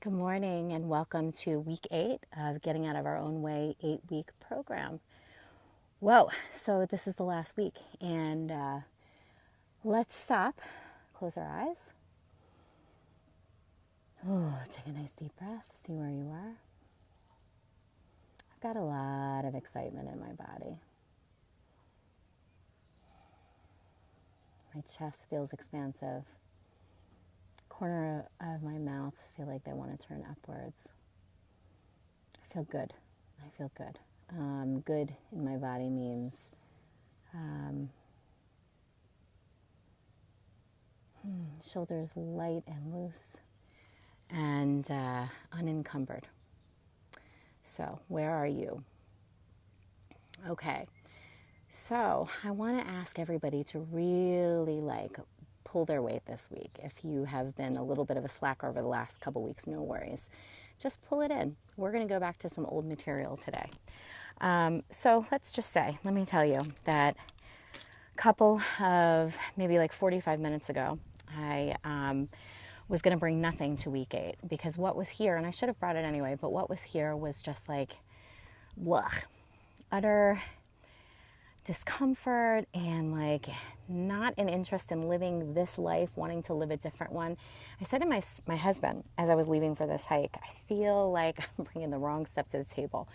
Good morning and welcome to week 8 of Getting Out of Our Own Way 8-week program. Whoa, so this is the last week and let's stop, close our eyes. Oh, take a nice deep breath, see where you are. I've got a lot of excitement in my body. My chest feels expansive. Corner of my mouth feel like they want to turn upwards. I feel good. I feel good. Good in my body means shoulders light and loose and unencumbered. So where are you? Okay. So I want to ask everybody to really pull their weight this week. If you have been a little bit of a slacker over the last couple weeks, no worries. Just pull it in. We're going to go back to some old material today. So let me tell you that a couple of maybe 45 minutes ago, I was going to bring nothing to week 8 because what was here, and I should have brought it anyway, but what was here was just utter discomfort and not an interest in living this life, wanting to live a different one. I said to my husband as I was leaving for this hike, I feel like I'm bringing the wrong stuff to the table.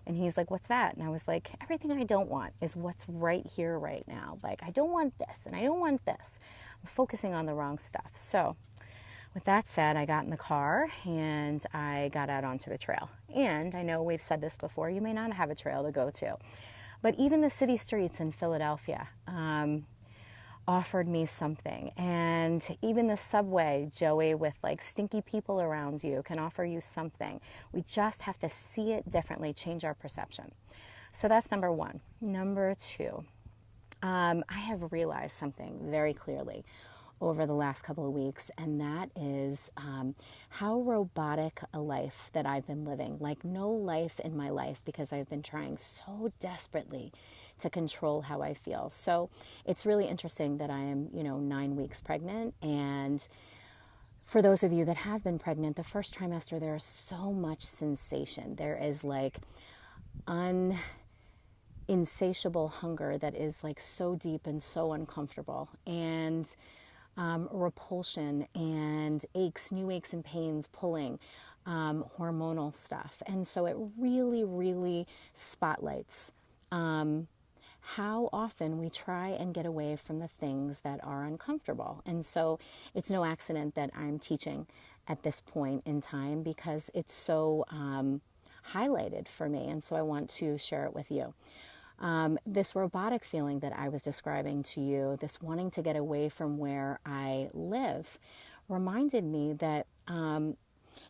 And he's like, what's that? And I was like, everything I don't want is what's right here, right now. I don't want this and I don't want this. I'm focusing on the wrong stuff. So with that said, I got in the car and I got out onto the trail. And I know we've said this before, you may not have a trail to go to. But even the city streets in Philadelphia offered me something. And even the subway, Joey, with stinky people around you can offer you something. We just have to see it differently, change our perception. So that's number one. Number two, I have realized something very clearly over the last couple of weeks, and that is how robotic a life that I've been living. No life in my life, because I've been trying so desperately to control how I feel. So it's really interesting that I am, 9 weeks pregnant, and for those of you that have been pregnant, the first trimester, there is so much sensation. There is insatiable hunger that is so deep and so uncomfortable, and repulsion and aches, new aches and pains, pulling, hormonal stuff. And so it really, really spotlights how often we try and get away from the things that are uncomfortable. And so it's no accident that I'm teaching at this point in time, because it's so highlighted for me. And so I want to share it with you. This robotic feeling that I was describing to you, this wanting to get away from where I live, reminded me that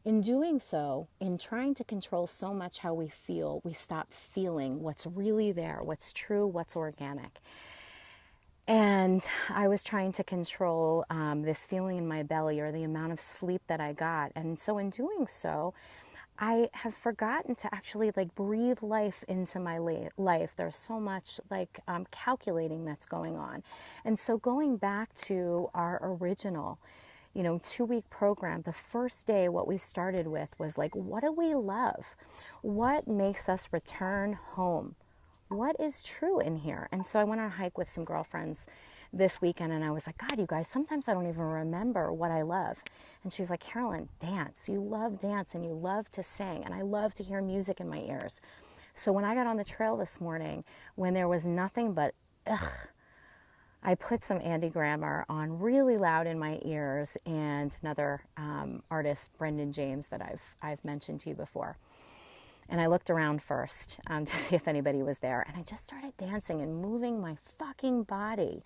in doing so, in trying to control so much how we feel, we stop feeling what's really there, what's true, what's organic. And I was trying to control this feeling in my belly, or the amount of sleep that I got. And so in doing so, I have forgotten to actually breathe life into my life. There's so much calculating that's going on. And so going back to our original, 2-week program, the first day what we started with was what do we love? What makes us return home? What is true in here? And so I went on a hike with some girlfriends this weekend, and I was like, God, you guys, sometimes I don't even remember what I love. And she's like, Carolyn, dance. You love dance and you love to sing, and I love to hear music in my ears. So when I got on the trail this morning, when there was nothing but I put some Andy Grammer on really loud in my ears, and another artist, Brendan James, that I've mentioned to you before. And I looked around first to see if anybody was there, and I just started dancing and moving my fucking body.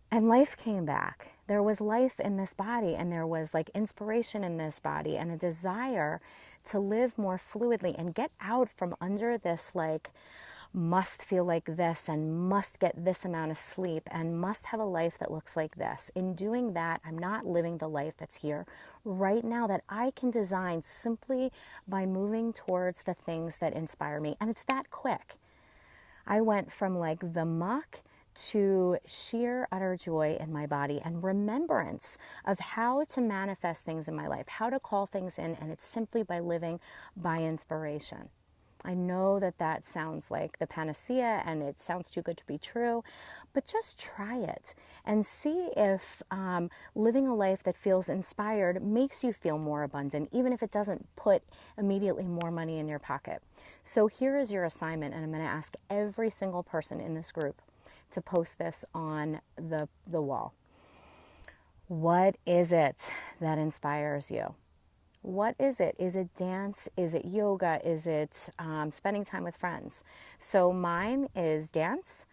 And life came back. There was life in this body, and there was inspiration in this body, and a desire to live more fluidly and get out from under this must feel like this, and must get this amount of sleep, and must have a life that looks like this. In doing that, I'm not living the life that's here right now, that I can design simply by moving towards the things that inspire me. And it's that quick. I went from the muck to sheer utter joy in my body and remembrance of how to manifest things in my life, how to call things in, and it's simply by living by inspiration. I know that that sounds like the panacea and it sounds too good to be true, but just try it and see if living a life that feels inspired makes you feel more abundant, even if it doesn't put immediately more money in your pocket. So here is your assignment, and I'm going to ask every single person in this group to post this on the wall. What is it that inspires you? What is it? Is it dance? Is it yoga? Is it spending time with friends? So mine is dance.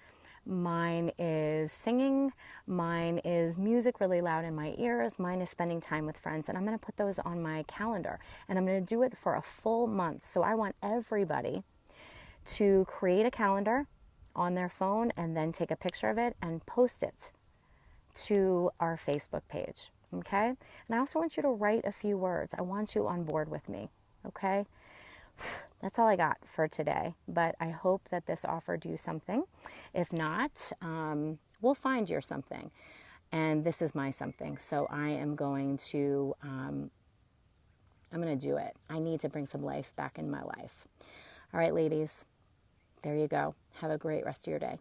Mine is singing. Mine is music really loud in my ears. Mine is spending time with friends. And I'm going to put those on my calendar. And I'm going to do it for a full month. So I want everybody to create a calendar on their phone and then take a picture of it and post it to our Facebook page. Okay? And I also want you to write a few words. I want you on board with me. Okay? That's all I got for today. But I hope that this offered you something. If not, we'll find your something. And this is my something. So I am going to, I'm going to do it. I need to bring some life back in my life. All right, ladies. There you go. Have a great rest of your day.